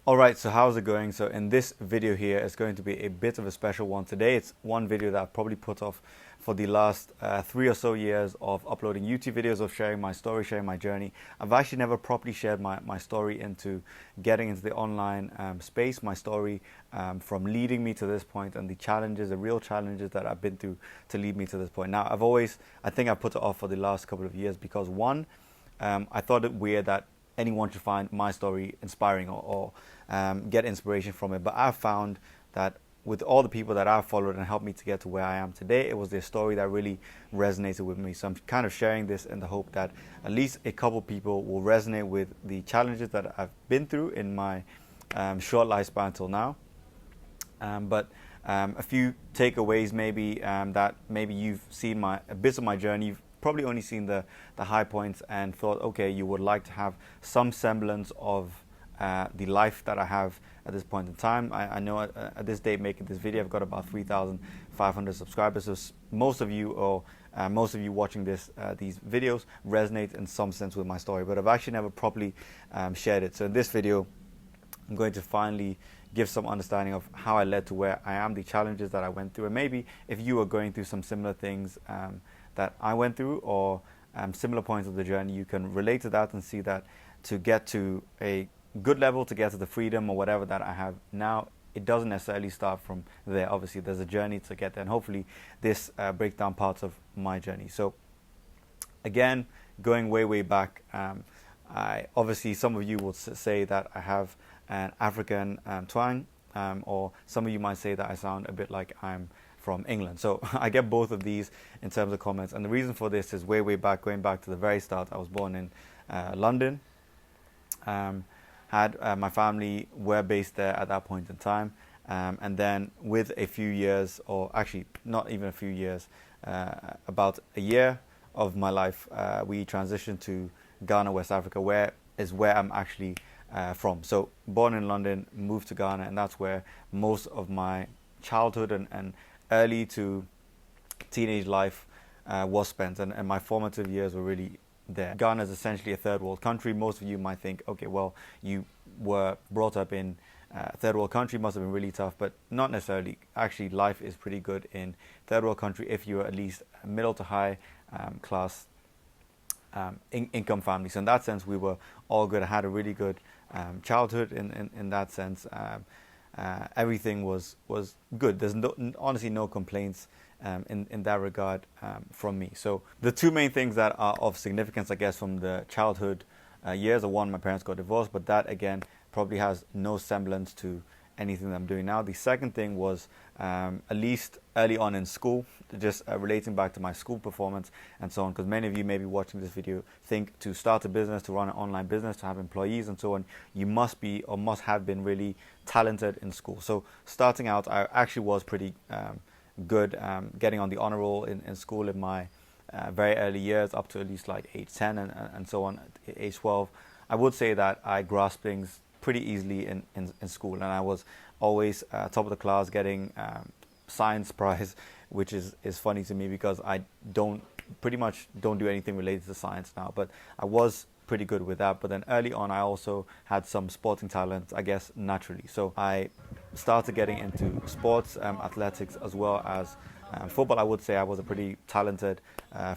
Alright, so how's it going? So in this video here, it's going to be a bit of a special one today. It's one video that I've probably put off for the last 3 or so years of uploading YouTube videos, of sharing my story, sharing my journey. I've actually never properly shared my story into getting into the online space, my story from leading me to this point and the challenges, the real challenges that I've been through to lead me to this point. Now, I think I've put it off for the last couple of years because one, I thought it weird that anyone should find my story inspiring or get inspiration from it. But I've found that with all the people that I've followed and helped me to get to where I am today, it was their story that really resonated with me. So I'm kind of sharing this in the hope that at least a couple people will resonate with the challenges that I've been through in my short lifespan till now. But a few takeaways maybe that maybe you've seen a bit of my journey. You've probably only seen the high points and thought, okay, you would like to have some semblance of the life that I have at this point in time. I know at this date making this video, I've got about 3,500 subscribers. So most of you watching these videos resonate in some sense with my story, but I've actually never properly shared it. So in this video, I'm going to finally give some understanding of how I led to where I am, the challenges that I went through, and maybe if you are going through some similar things that I went through or similar points of the journey, you can relate to that and see that to get to a good level, to get to the freedom or whatever that I have now, it doesn't necessarily start from there. Obviously, there's a journey to get there, and hopefully this breaks down parts of my journey. So again, going way back, I obviously some of you will say that I have an African twang, or some of you might say that I sound a bit like I'm from England. So I get both of these in terms of comments, and the reason for this is way back, going back to the very start. I was born in London. My family were based there at that point in time, and then with a few years, or actually not even a few years, about a year of my life, we transitioned to Ghana, West Africa, where I'm actually from. So born in London, moved to Ghana, and that's where most of my childhood and early to teenage life was spent, and my formative years were really there. Ghana is essentially a third world country. Most of you might think, okay, well, you were brought up in a third world country, must have been really tough, but not necessarily. Actually, life is pretty good in third world country if you're at least middle to high class income family. So in that sense, we were all good. I had a really good childhood in that sense. Everything was good. There's honestly no complaints in that regard from me. So the two main things that are of significance, I guess, from the childhood years are, one, my parents got divorced, but that again probably has no semblance to anything that I'm doing now. The second thing was at least early on in school, just relating back to my school performance and so on, because many of you may be watching this video think to start a business, to run an online business, to have employees and so on, you must be or must have been really talented in school. So starting out, I actually was pretty good, getting on the honor roll in school in my very early years, up to at least like age 10 and so on, age 12. I would say that I grasped things pretty easily in school, and I was always top of the class, getting science prize, which is funny to me because I pretty much don't do anything related to science now, but I was pretty good with that. But then early on, I also had some sporting talent, I guess, naturally. So I started getting into sports, athletics, as well as football. I would say I was a pretty talented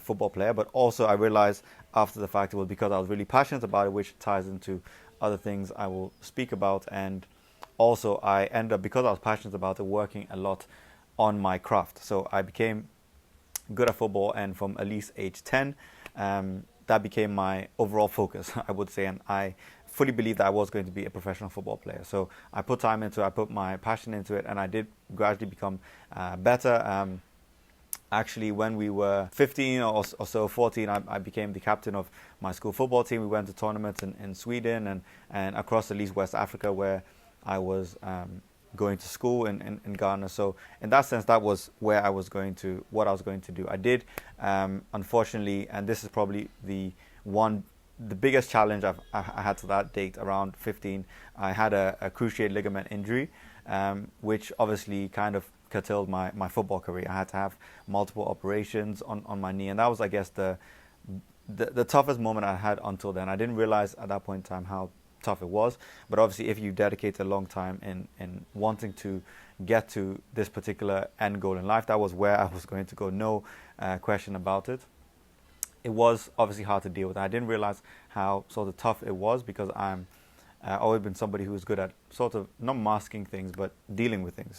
football player, but also I realized after the fact it was because I was really passionate about it, which ties into other things I will speak about. And also I ended up, because I was passionate about it, working a lot on my craft. So I became good at football, and from at least age 10, that became my overall focus, I would say, and I fully believed that I was going to be a professional football player. So I put time into it, I put my passion into it, and I did gradually become better. Actually, when we were 15 or so, 14, I became the captain of my school football team. We went to tournaments in Sweden and across at least West Africa, where I was going to school in Ghana. So in that sense, that was what I was going to do. I did, unfortunately, and this is probably the biggest challenge I had to that date, around 15, I had a cruciate ligament injury, which obviously kind of curtailed my football career. I had to have multiple operations on my knee, and that was, I guess, the toughest moment I had until then. I didn't realize at that point in time how tough it was. But obviously, if you dedicate a long time in wanting to get to this particular end goal in life, that was where I was going to go, no question about it. It was obviously hard to deal with. I didn't realize how sort of tough it was, because I'm always been somebody who's good at sort of not masking things, but dealing with things.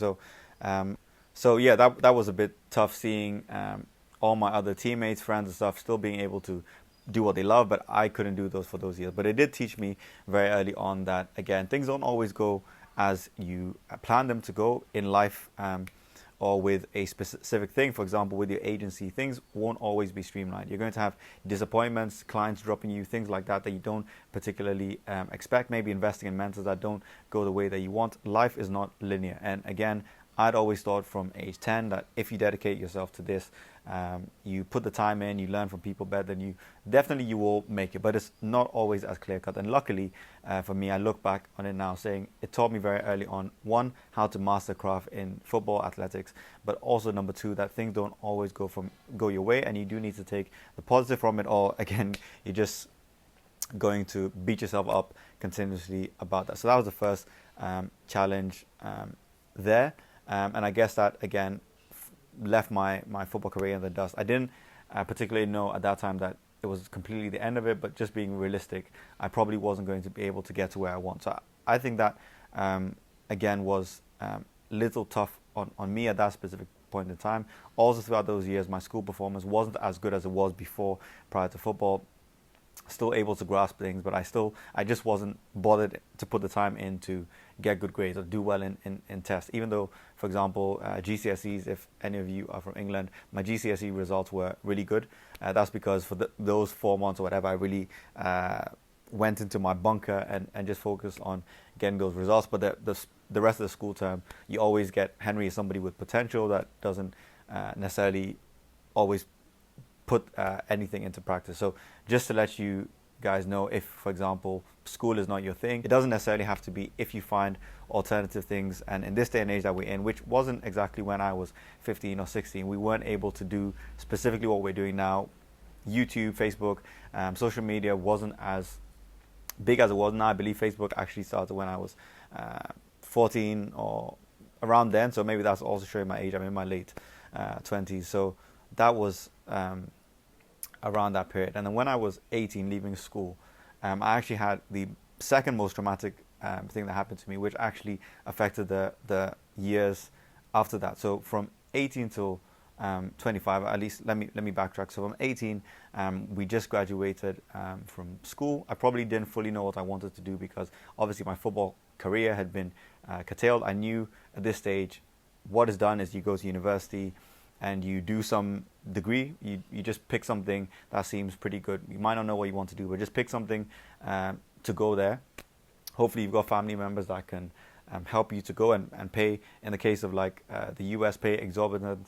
So yeah, that was a bit tough, seeing all my other teammates, friends and stuff still being able to do what they love, but I couldn't do those for those years. But it did teach me very early on that, again, things don't always go as you plan them to go in life, or with a specific thing. For example, with your agency, things won't always be streamlined. You're going to have disappointments, clients dropping you, things like that you don't particularly expect, maybe investing in mentors that don't go the way that you want. Life is not linear. And again, I'd always thought from age 10 that if you dedicate yourself to this, you put the time in, you learn from people better than you, definitely you will make it. But it's not always as clear cut. And luckily for me, I look back on it now saying it taught me very early on, one, how to master craft in football, athletics, but also number two, that things don't always go your way, and you do need to take the positive from it, or again, you're just going to beat yourself up continuously about that. So that was the first challenge there. And I guess that, again, left my football career in the dust. I didn't particularly know at that time that it was completely the end of it, but just being realistic, I probably wasn't going to be able to get to where I want. So I think that, again, was a little tough on me at that specific point in time. Also, throughout those years, my school performance wasn't as good as it was before, prior to football. Still able to grasp things, but I just wasn't bothered to put the time in to get good grades or do well in tests. Even though, for example, GCSEs, if any of you are from England, my GCSE results were really good. That's because for those 4 months or whatever, I really went into my bunker and just focused on getting those results. But the rest of the school term, you always get Henry is somebody with potential that doesn't necessarily always put anything into practice. So just to let you guys know, if, for example, school is not your thing, it doesn't necessarily have to be if you find alternative things. And in this day and age that we're in, which wasn't exactly when I was 15 or 16, we weren't able to do specifically what we're doing now. YouTube, Facebook, social media wasn't as big as it was now. I believe Facebook actually started when I was 14 or around then. So maybe that's also showing my age. I'm in my late 20s. So that was around that period. And then when I was 18, leaving school, I actually had the second most traumatic thing that happened to me, which actually affected the years after that. So from 18 till 25, at least let me backtrack. So from 18, we just graduated from school. I probably didn't fully know what I wanted to do, because obviously my football career had been curtailed. I knew at this stage what is done is you go to university and you do some degree. You just pick something that seems pretty good. You might not know what you want to do, but just pick something to go there. Hopefully you've got family members that can help you to go and pay, in the case of like the US, pay exorbitant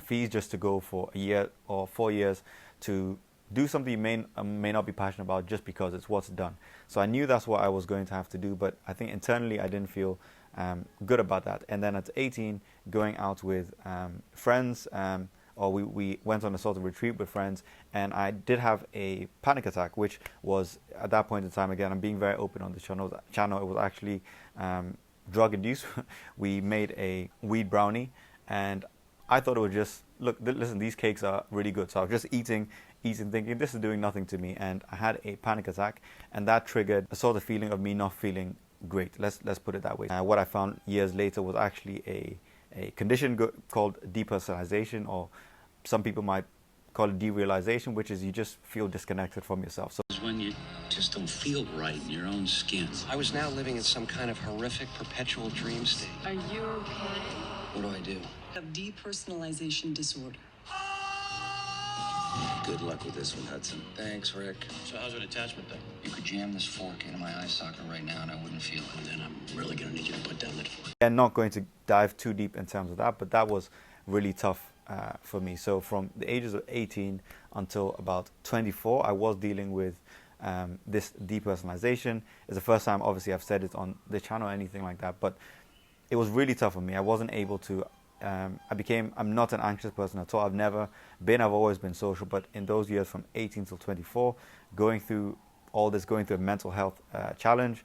fees just to go for a year or 4 years to do something you may not be passionate about, just because it's what's done. So I knew that's what I was going to have to do, but I think internally I didn't feel good about that. And then at 18, going out with friends, or we went on a sort of retreat with friends, and I did have a panic attack, which was at that point in time, again, I'm being very open on this channel, it was actually drug induced. We made a weed brownie, and I thought it would just, look, listen, these cakes are really good. So I was just eating, thinking this is doing nothing to me, and I had a panic attack, and that triggered a sort of feeling of me not feeling great. Let's put it that way. What I found years later was actually a condition called depersonalization, or some people might call it derealization, which is you just feel disconnected from yourself. So when you just don't feel right in your own skin. I was now living in some kind of horrific perpetual dream state. Are you okay? What do I do? You have depersonalization disorder. Good luck with this one, Hudson. Thanks, Rick. So how's an attachment thing? You could jam this fork into my eye socket right now and I wouldn't feel it. Then I'm really gonna need you to put that lid for it. And not going to dive too deep in terms of that, but that was really tough for me. So from the ages of 18 until about 24, I was dealing with this depersonalization. It's the first time, obviously, I've said it on the channel or anything like that, but it was really tough for me. I wasn't able to, I'm not an anxious person at all. I've never been, I've always been social, but in those years from 18 till 24, going through all this, going through a mental health challenge.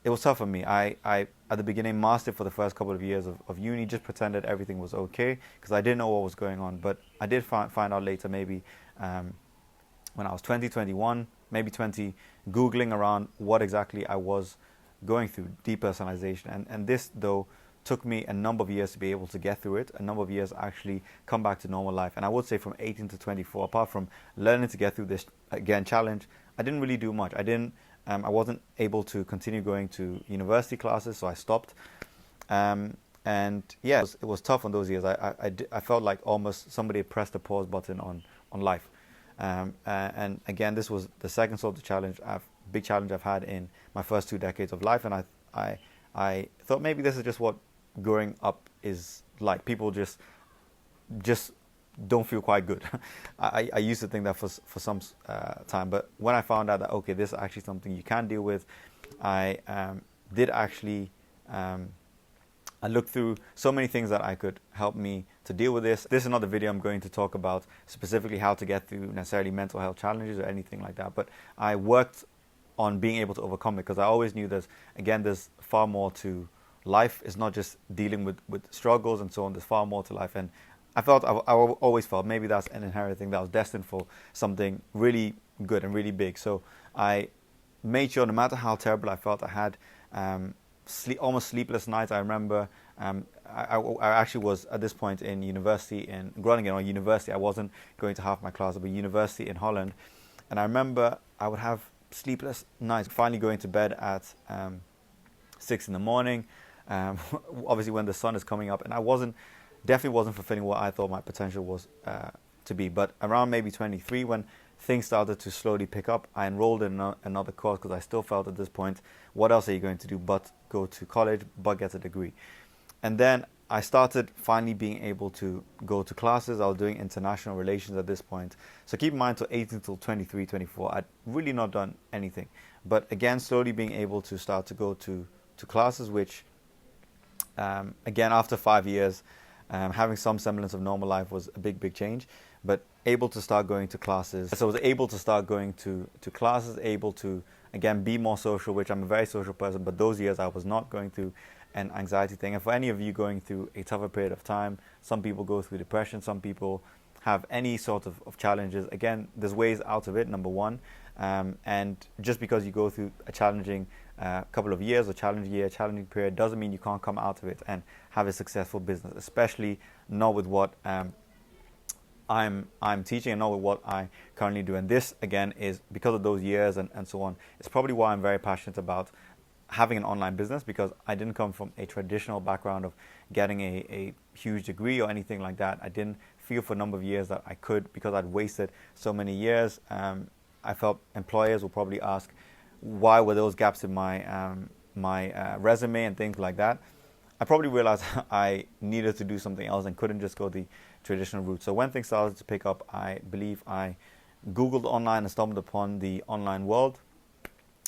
It was tough for me. I at the beginning mastered for the first couple of years of uni, just pretended everything was okay because I didn't know what was going on. But I did find out later, maybe when I was 20, 21, maybe 20, Googling around what exactly I was going through, depersonalization. And this, though, took me a number of years to be able to get through it, a number of years actually come back to normal life. And I would say from 18 to 24, apart from learning to get through this, again, challenge, I didn't really do much. I wasn't able to continue going to university classes, so I stopped. And yeah, it was tough on those years. I felt like almost somebody had pressed the pause button on life. And again, this was the second sort of big challenge I've had in my first 2 decades of life. And I thought maybe this is just what growing up is like. People just don't feel quite good. I used to think that for some time, but when I found out that, okay, this is actually something you can deal with, I did actually I looked through so many things that I could help me to deal with this. This is not the video I'm going to talk about specifically how to get through necessarily mental health challenges or anything like that, but I worked on being able to overcome it, because I always knew there's far more to life. It's not just dealing with struggles and so on. There's far more to life. And I always felt maybe that's an inherent thing, that I was destined for something really good and really big. So I made sure, no matter how terrible I felt, I had almost sleepless nights. I remember I actually was at this point in university in Groningen, or university. I wasn't going to half my class, but university in Holland. And I remember I would have sleepless nights, finally going to bed at 6 in the morning, obviously when the sun is coming up, and I definitely wasn't fulfilling what I thought my potential was to be. But around maybe 23, when things started to slowly pick up, I enrolled in another course, because I still felt at this point, what else are you going to do but go to college, but get a degree? And then I started finally being able to go to classes. I was doing international relations at this point. So keep in mind, till 18 till 23, 24, I'd really not done anything. But again, slowly being able to start to go to classes, which again, after 5 years, having some semblance of normal life was a big change. But able to start going to classes. So I was able to start going to classes, able to, again, be more social, which I'm a very social person, but those years I was not going through an anxiety thing. And for any of you going through a tougher period of time, some people go through depression, some people have any sort of challenges. Again, there's ways out of it, number one. And just because you go through a challenging couple of years, or challenging period, doesn't mean you can't come out of it and have a successful business, especially not with what I'm teaching and not with what I currently do. And this, again, is because of those years and so on. It's probably why I'm very passionate about having an online business, because I didn't come from a traditional background of getting a huge degree or anything like that. I didn't feel for a number of years that I could, because I'd wasted so many years. I felt employers will probably ask, why were those gaps in my resume and things like that. I probably realized I needed to do something else and couldn't just go the traditional route. So when things started to pick up, I believe I Googled online and stumbled upon the online world.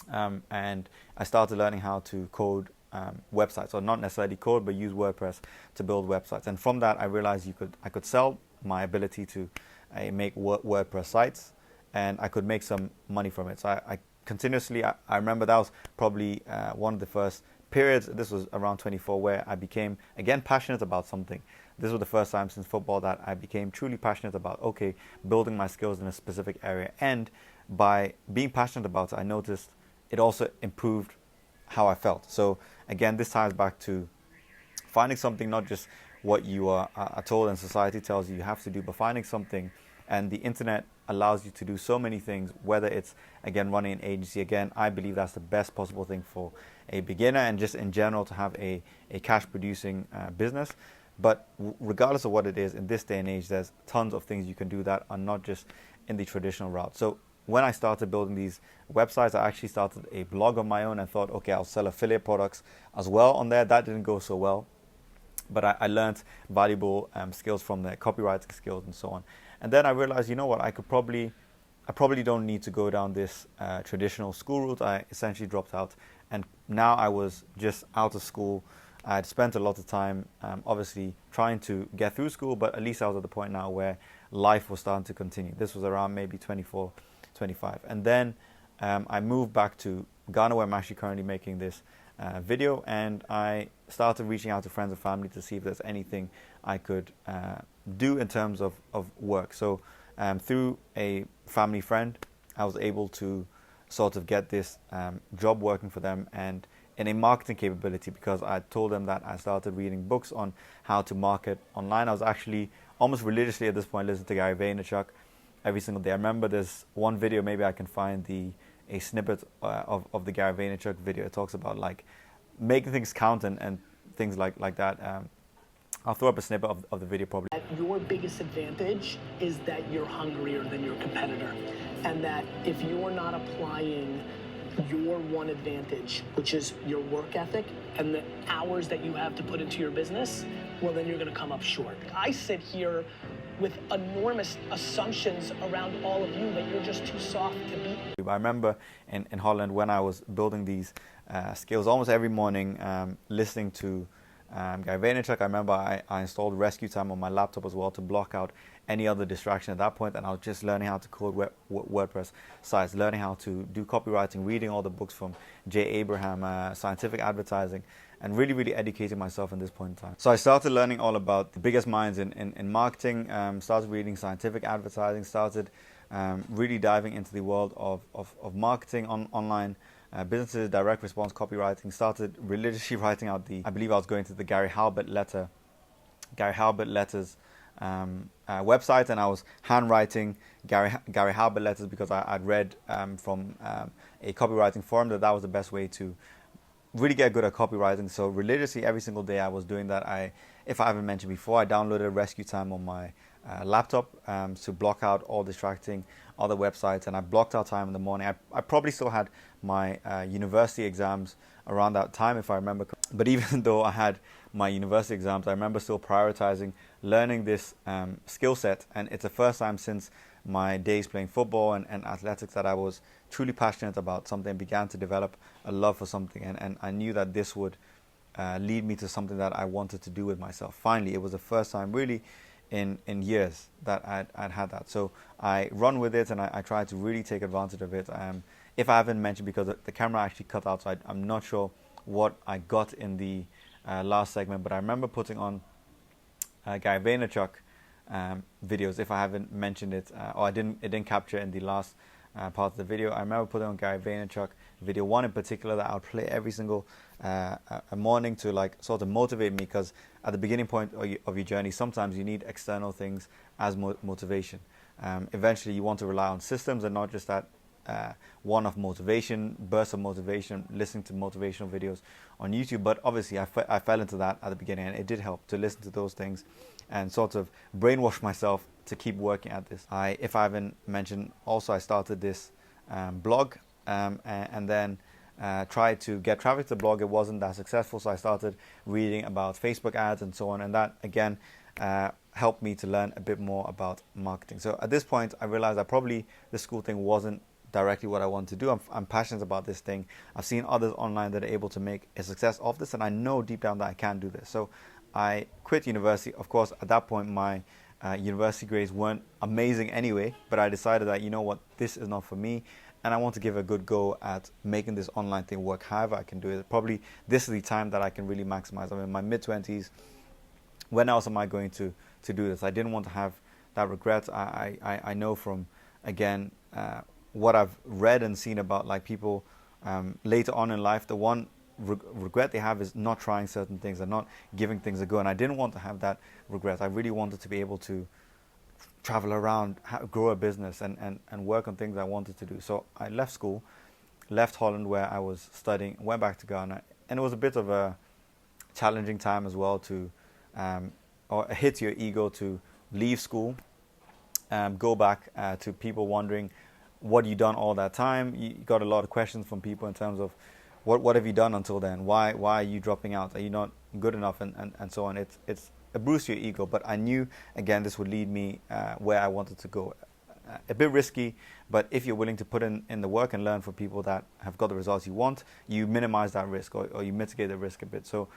And I started learning how to code websites, or not necessarily code, but use WordPress to build websites. And from that, I realized I could sell my ability to make WordPress sites, and I could make some money from it. So I continuously, I remember that was probably one of the first periods. This was around 24, where I became, again, passionate about something. This was the first time since football that I became truly passionate about, okay, building my skills in a specific area. And by being passionate about it, I noticed it also improved how I felt. So again, this ties back to finding something, not just what you are told and society tells you have to do, but finding something. And the internet allows you to do so many things, whether it's, again, running an agency. Again, I believe that's the best possible thing for a beginner, and just in general to have a cash producing business. But regardless of what it is, in this day and age, there's tons of things you can do that are not just in the traditional route. So when I started building these websites, I actually started a blog of my own and thought, okay, I'll sell affiliate products as well on there. That didn't go so well, but I learned valuable skills from the copywriting skills and so on. And then I realized, you know what, I probably don't need to go down this traditional school route. I essentially dropped out, and now I was just out of school. I had spent a lot of time, obviously, trying to get through school, but at least I was at the point now where life was starting to continue. This was around maybe 24, 25. And then I moved back to Ghana, where I'm actually currently making this video, and I started reaching out to friends and family to see if there's anything I could do in terms of work. So through a family friend, I was able to sort of get this job working for them, and in a marketing capability, because I told them that I started reading books on how to market online. I was actually almost religiously at this point listening to Gary Vaynerchuk every single day. I remember there's one video, maybe I can find a snippet of the Gary Vaynerchuk video. It talks about like making things count and things like that. I'll throw up a snippet of the video probably. Your biggest advantage is that you're hungrier than your competitor, and that if you're not applying your one advantage, which is your work ethic and the hours that you have to put into your business, well, then you're going to come up short. I sit here with enormous assumptions around all of you that you're just too soft to beat. I remember in Holland when I was building these skills, almost every morning listening to Gary Vaynerchuk. I remember I installed Rescue Time on my laptop as well to block out any other distraction at that point, and I was just learning how to code WordPress sites, learning how to do copywriting, reading all the books from Jay Abraham, scientific advertising, and really educating myself in this point in time. So I started learning all about the biggest minds in marketing, started reading scientific advertising, started really diving into the world of marketing online businesses, direct response copywriting, started religiously writing out I believe I was going to the Gary Halbert letters website, and I was handwriting Gary Halbert letters because I'd read from a copywriting forum that was the best way to really get good at copywriting. So religiously every single day I was doing that. If I haven't mentioned before, I downloaded Rescue Time on my laptop to block out all distracting other websites, and I blocked out time in the morning. I probably still had my university exams around that time, if I remember. But even though I had my university exams, I remember still prioritizing learning this skill set, and it's the first time since my days playing football and athletics that I was truly passionate about something, began to develop a love for something, and I knew that this would lead me to something that I wanted to do with myself. Finally, it was the first time really in years that I'd had that. So I run with it, and I try to really take advantage of it. If I haven't mentioned, because the camera actually cut out, so I'm not sure what I got in the last segment, but I remember putting on Gary Vaynerchuk videos. If I haven't mentioned it, or it didn't capture in the last part of the video, I remember putting on Gary Vaynerchuk video 1 in particular that I'll play every single morning to like sort of motivate me, because at the beginning point of your journey, sometimes you need external things as motivation. Eventually you want to rely on systems and not just that one-off motivation, burst of motivation, listening to motivational videos on YouTube. But obviously I fell into that at the beginning, and it did help to listen to those things and sort of brainwash myself to keep working at this. If I haven't mentioned, also I started this blog and then tried to get traffic to the blog. It wasn't that successful, so I started reading about Facebook ads and so on, and that again helped me to learn a bit more about marketing. So at this point I realized that probably the school thing wasn't directly what I want to do. I'm passionate about this thing. I've seen others online that are able to make a success of this, and I know deep down that I can do this. So I quit university. Of course, at that point my university grades weren't amazing anyway, but I decided that, you know what, this is not for me, and I want to give a good go at making this online thing work however I can do it. Probably this is the time that I can really maximize. I'm in my mid-20s. When else am I going to do this? I didn't want to have that regret. I know from, again, what I've read and seen about like people later on in life, the one regret they have is not trying certain things and not giving things a go. And I didn't want to have that regret. I really wanted to be able to travel around, grow a business, and work on things I wanted to do. So I left school, left Holland where I was studying, went back to Ghana, and it was a bit of a challenging time as well to, or hit your ego to leave school, go back to people wondering, what you done all that time? You got a lot of questions from people in terms of what have you done until then? Why are you dropping out? Are you not good enough? And so on. It bruised your ego, but I knew again this would lead me where I wanted to go. A bit risky, but if you're willing to put in the work and learn from people that have got the results you want, you minimize that risk or you mitigate the risk a bit. So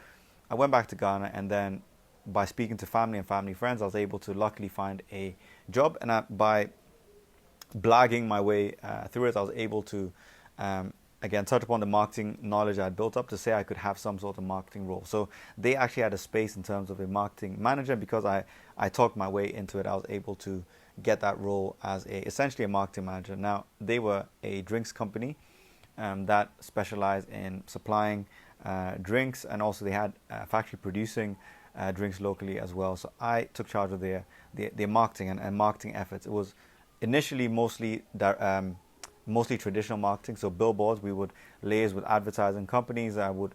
I went back to Ghana, and then by speaking to family and family friends, I was able to luckily find a job, and by blagging my way through it, I was able to again, touch upon the marketing knowledge I had built up to say I could have some sort of marketing role. So they actually had a space in terms of a marketing manager. Because I talked my way into it, I was able to get that role as essentially a marketing manager. Now, they were a drinks company that specialized in supplying drinks, and also they had a factory producing drinks locally as well. So I took charge of their marketing and marketing efforts. It was initially mostly traditional marketing, so billboards. We would liaise with advertising companies. I would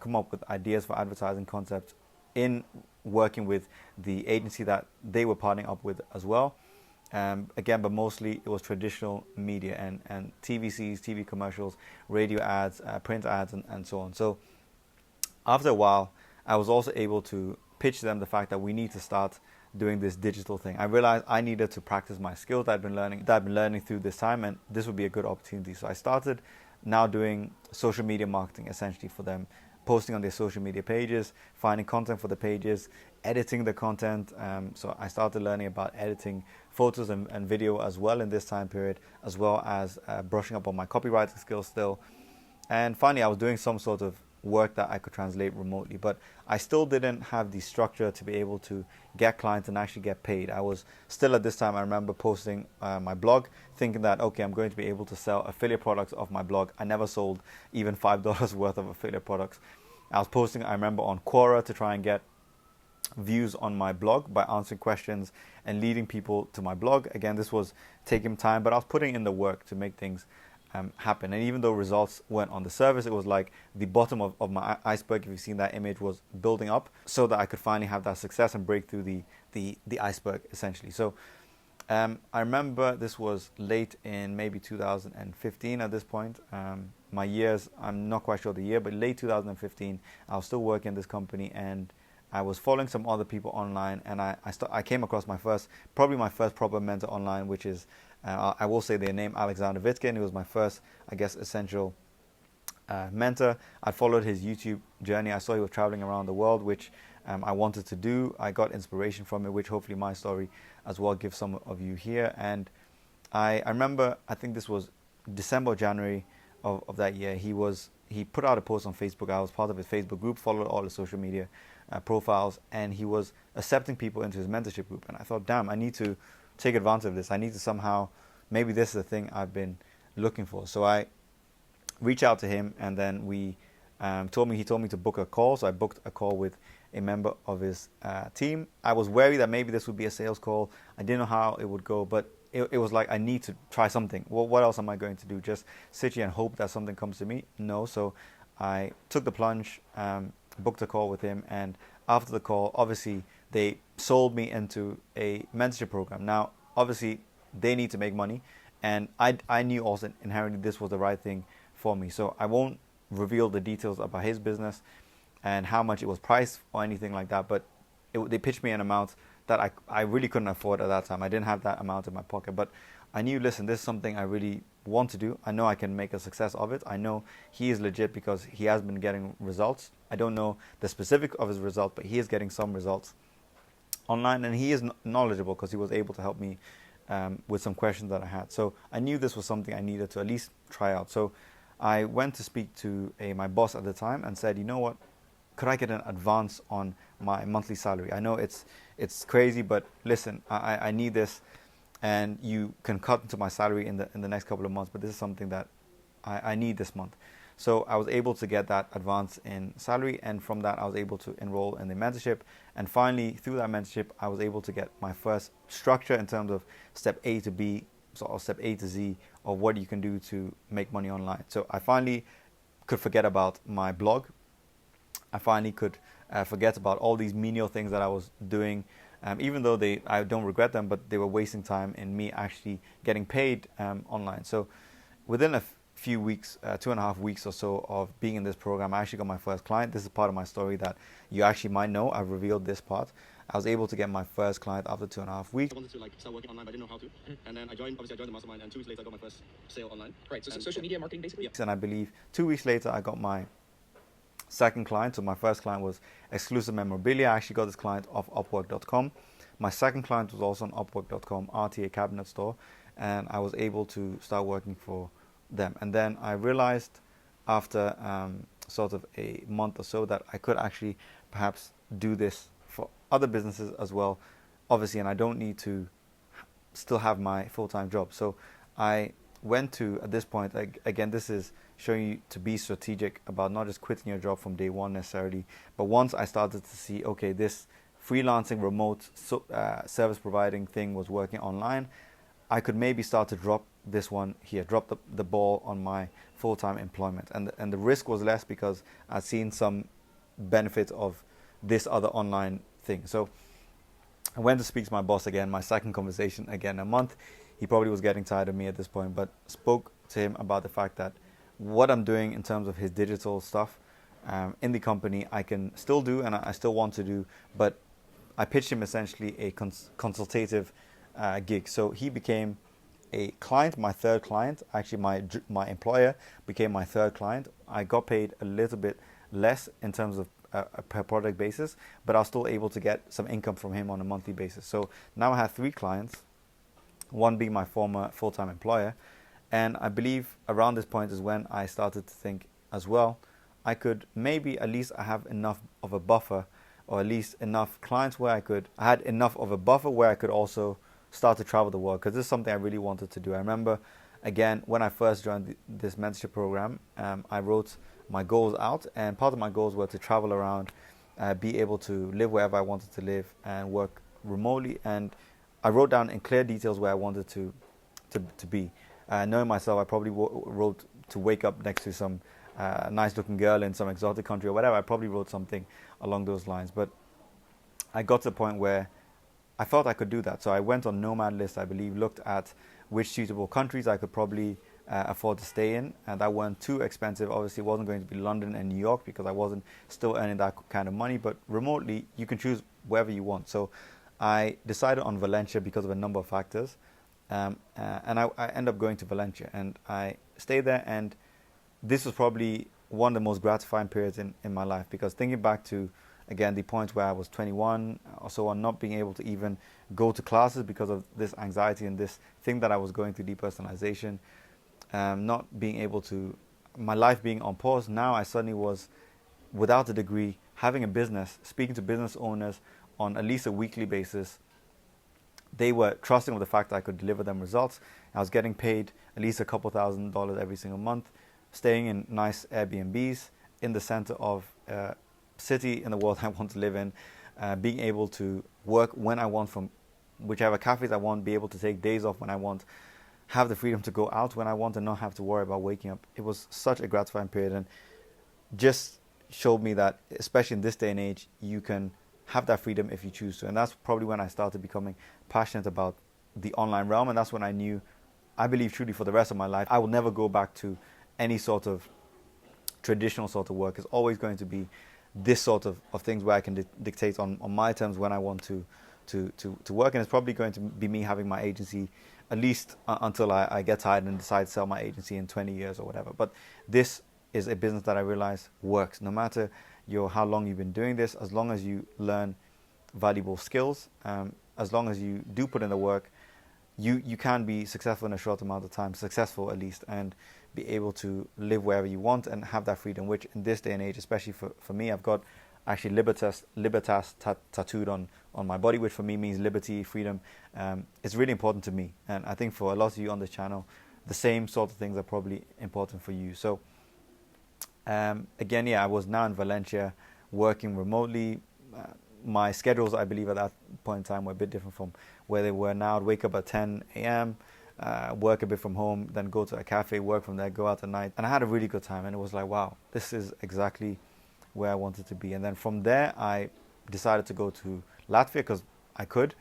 come up with ideas for advertising concepts in working with the agency that they were partnering up with as well. Again, but mostly it was traditional media and TVCs, TV commercials, radio ads, print ads, and so on. So after a while, I was also able to pitch them the fact that we need to start doing this digital thing. I realized I needed to practice my skills that I've been learning through this time, and this would be a good opportunity. So I started now doing social media marketing essentially for them, posting on their social media pages, finding content for the pages, editing the content. So I started learning about editing photos and video as well in this time period, as well as brushing up on my copywriting skills still. And finally, I was doing some sort of work that I could translate remotely, but I still didn't have the structure to be able to get clients and actually get paid. I was still at this time, I remember posting my blog, thinking that, okay, I'm going to be able to sell affiliate products off my blog. I never sold even $5 worth of affiliate products. I was posting, I remember, on Quora to try and get views on my blog by answering questions and leading people to my blog. Again, this was taking time, but I was putting in the work to make things happen. And even though results weren't on the surface, it was like the bottom of my iceberg, if you've seen that image, was building up so that I could finally have that success and break through the iceberg essentially. So I remember this was late in maybe 2015 at this point. My years, I'm not quite sure the year, but late 2015, I was still working in this company, and I was following some other people online, and I came across probably my first proper mentor online, which is, I will say their name, Alexander Wittgen. He was my first, I guess, essential mentor. I followed his YouTube journey. I saw he was traveling around the world, which I wanted to do. I got inspiration from it, which hopefully my story as well gives some of you here. And I remember, I think this was December or January of that year, he put out a post on Facebook. I was part of his Facebook group, followed all the social media profiles, and he was accepting people into his mentorship group. And I thought, damn, I need to take advantage of this. I need to somehow, maybe this is the thing I've been looking for. So I reached out to him, and then he told me to book a call. So I booked a call with a member of his team. I was wary that maybe this would be a sales call. I didn't know how it would go, but it was like, I need to try something. Well, what else am I going to do? Just sit here and hope that something comes to me? No. So I took the plunge, booked a call with him, and after the call, obviously, they sold me into a mentorship program. Now, obviously, they need to make money, and I knew also inherently this was the right thing for me. So I won't reveal the details about his business and how much it was priced or anything like that, but they pitched me an amount that I really couldn't afford at that time. I didn't have that amount in my pocket, but I knew, listen, this is something I really want to do. I know I can make a success of it. I know he is legit because he has been getting results. I don't know the specific of his result, but he is getting some results online, and he is knowledgeable because he was able to help me with some questions that I had. So I knew this was something I needed to at least try out. So I went to speak to my boss at the time and said, you know what, could I get an advance on my monthly salary? I know it's crazy, but listen, I need this, and you can cut into my salary in the next couple of months, but this is something that I need this month. So I was able to get that advance in salary, and from that I was able to enroll in the mentorship. And finally, through that mentorship, I was able to get my first structure in terms of step A to B, or step A to Z, of what you can do to make money online. So I finally could forget about my blog. I finally could forget about all these menial things that I was doing, even though I don't regret them, but they were wasting time in me actually getting paid online. So within a few weeks, 2.5 weeks or so of being in this program, I actually got my first client. This is part of my story that you actually might know. I've revealed this part. I was able to get my first client after 2.5 weeks. I wanted to start working online, but I didn't know how to. And then I joined the mastermind, and 2 weeks later I got my first sale online. Right, so social media marketing basically? And I believe 2 weeks later I got my second client. So my first client was exclusive memorabilia. I actually got this client off Upwork.com. My second client was also on Upwork.com, RTA cabinet store, and I was able to start working for them. And then I realized after sort of a month or so that I could actually perhaps do this for other businesses as well, obviously, and I don't need to still have my full-time job. So I went to, at this point, again, this is showing you to be strategic about not just quitting your job from day one necessarily, but once I started to see, okay, this freelancing remote service providing thing was working online, I could maybe start to drop this one here, drop the ball on my full-time employment. And the risk was less because I'd seen some benefit of this other online thing. So I went to speak to my boss again, my second conversation again a month. He probably was getting tired of me at this point, but spoke to him about the fact that what I'm doing in terms of his digital stuff in the company, I can still do and I still want to do, but I pitched him essentially a consultative gig. So he became a client, my third client. Actually, my employer became my third client. I got paid a little bit less in terms of a per product basis, but I was still able to get some income from him on a monthly basis. So now I have 3 clients, one being my former full-time employer. And I believe around this point is when I started to think as well, I could maybe at least I have enough of a buffer, or at least enough clients where I had enough of a buffer where I could also start to travel the world, because this is something I really wanted to do. I remember, again, when I first joined this mentorship program, I wrote my goals out, and part of my goals were to travel around, be able to live wherever I wanted to live and work remotely. And I wrote down in clear details where I wanted to be. Knowing myself, I probably wrote to wake up next to some nice looking girl in some exotic country or whatever. I probably wrote something along those lines. But I got to the point where I felt I could do that. So I went on Nomad List, I believe, looked at which suitable countries I could probably afford to stay in, and that weren't too expensive. Obviously, it wasn't going to be London and New York because I wasn't still earning that kind of money, but remotely, you can choose wherever you want. So I decided on Valencia because of a number of factors. And I ended up going to Valencia, and I stayed there, and this was probably one of the most gratifying periods in my life, because thinking back to, again, the point where I was 21 or so on, not being able to even go to classes because of this anxiety and this thing that I was going through, depersonalization, not being able to, my life being on pause. Now I suddenly was without a degree, having a business, speaking to business owners on at least a weekly basis. They were trusting of the fact that I could deliver them results. I was getting paid at least a couple $1,000s every single month, staying in nice Airbnbs in the center of a city in the world I want to live in, being able to work when I want from whichever cafes I want, be able to take days off when I want, have the freedom to go out when I want and not have to worry about waking up. It was such a gratifying period, and just showed me that, especially in this day and age, you can have that freedom if you choose to. And that's probably when I started becoming passionate about the online realm, and that's when I knew, I believe truly for the rest of my life, I will never go back to any sort of traditional sort of work. It's always going to be this sort of things where I can dictate on my terms when I want to work. And it's probably going to be me having my agency at least until I get tired and decide to sell my agency in 20 years or whatever. But this is a business that I realize works. No matter how long you've been doing this, as long as you learn valuable skills, as long as you do put in the work, you can be successful in a short amount of time, successful at least, and be able to live wherever you want and have that freedom, which in this day and age, especially for me, I've got actually libertas tattooed on my body, which for me means liberty, freedom. It's really important to me, and I think for a lot of you on this channel, the same sort of things are probably important for you. So again, I was now in Valencia working remotely. My schedules, I believe at that point in time, were a bit different from where they were now. I'd wake up at 10 a.m., work a bit from home, then go to a cafe, work from there, go out at night. And I had a really good time, and it was like, wow, this is exactly where I wanted to be. And then from there, I decided to go to Latvia because I could.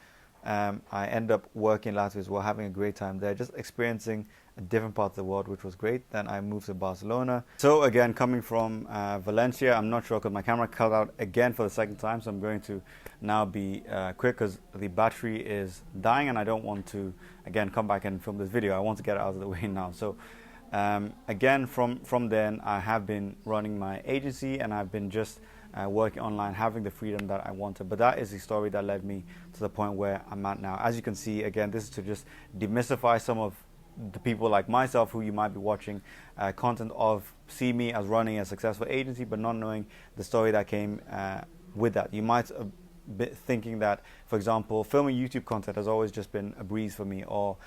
I ended up working in Latvia as well, having a great time there, just experiencing a different part of the world, which was great. Then I moved to Barcelona. So again, coming from Valencia, I'm not sure because my camera cut out again for the second time, so I'm going to now be quick because the battery is dying and I don't want to, again, come back and film this video. I want to get it out of the way now. So again, from then, I have been running my agency and I've been just working online, having the freedom that I wanted. But that is the story that led me to the point where I'm at now. As you can see, again, this is to just demystify some of the people like myself who you might be watching content of see me as running a successful agency, but not knowing the story that came with that. You might be thinking that, for example, filming YouTube content has always just been a breeze for me, or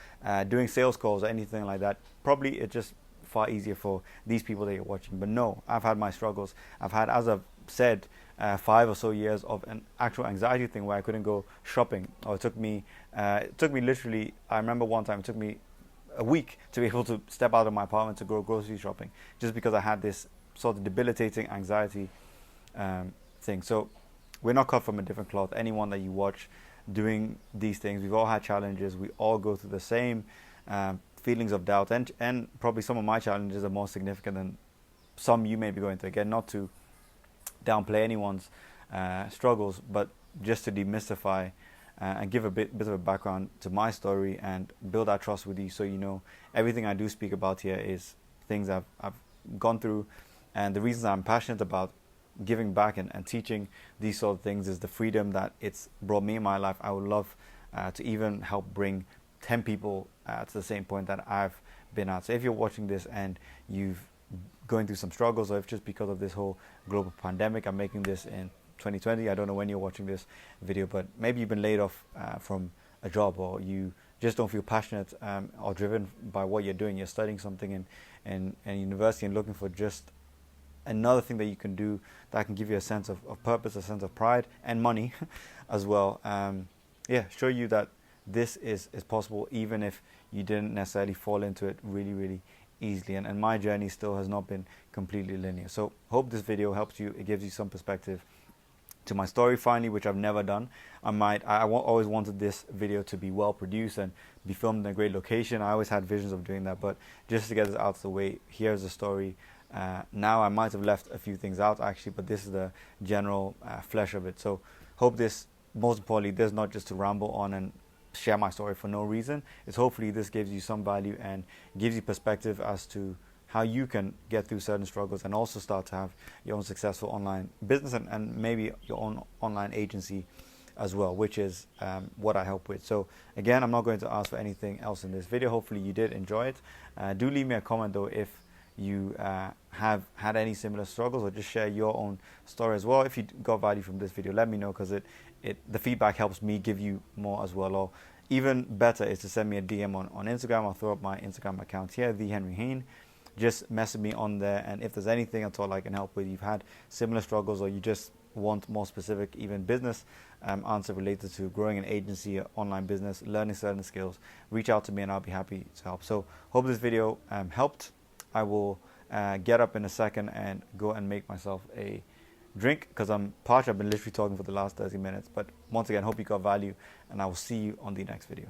doing sales calls or anything like that. Probably it's just far easier for these people that you're watching. But no, I've had my struggles. I've had, as I've said, 5 or so years of an actual anxiety thing where I couldn't go shopping, or it took me literally, I remember one time it took me a week to be able to step out of my apartment to go grocery shopping, just because I had this sort of debilitating anxiety thing. So we're not cut from a different cloth. Anyone that you watch doing these things, we've all had challenges. We all go through the same feelings of doubt, and probably some of my challenges are more significant than some you may be going through. Again, not to downplay anyone's struggles, but just to demystify and give a bit of a background to my story and build that trust with you, so you know everything I do speak about here is things I've gone through, and the reasons I'm passionate about giving back and teaching these sort of things is the freedom that it's brought me in my life. I would love to even help bring 10 people to the same point that I've been at. So if you're watching this and you've going through some struggles, or if just because of this whole global pandemic, I'm making this in 2020, I don't know when you're watching this video, but maybe you've been laid off from a job, or you just don't feel passionate or driven by what you're doing. You're studying something in university and looking for just another thing that you can do that can give you a sense of purpose, a sense of pride, and money as well. Show you that this is possible, even if you didn't necessarily fall into it really easily. And my journey still has not been completely linear. So hope this video helps you. It gives you some perspective to my story finally, which I've never done. Always wanted this video to be well produced and be filmed in a great location. I always had visions of doing that, but just to get this out of the way, here's the story. Now I might have left a few things out actually, but this is the general flesh of it. So hope this, most importantly, this is not just to ramble on and share my story for no reason. It's hopefully this gives you some value and gives you perspective as to how you can get through certain struggles and also start to have your own successful online business and maybe your own online agency as well, which is what I help with. So again, I'm not going to ask for anything else in this video. Hopefully you did enjoy it. Do leave me a comment though if you have had any similar struggles, or just share your own story as well. If you got value from this video, let me know, because the feedback helps me give you more as well. Or even better is to send me a DM on Instagram. I'll throw up my Instagram account here, Hien. Just message me on there, and if there's anything at all I can help with, you've had similar struggles, or you just want more specific, even business answer related to growing an agency, or online business, learning certain skills, reach out to me and I'll be happy to help. So hope this video helped. I will get up in a second and go and make myself a drink, because I'm parched. I've been literally talking for the last 30 minutes. But once again, hope you got value, and I will see you on the next video.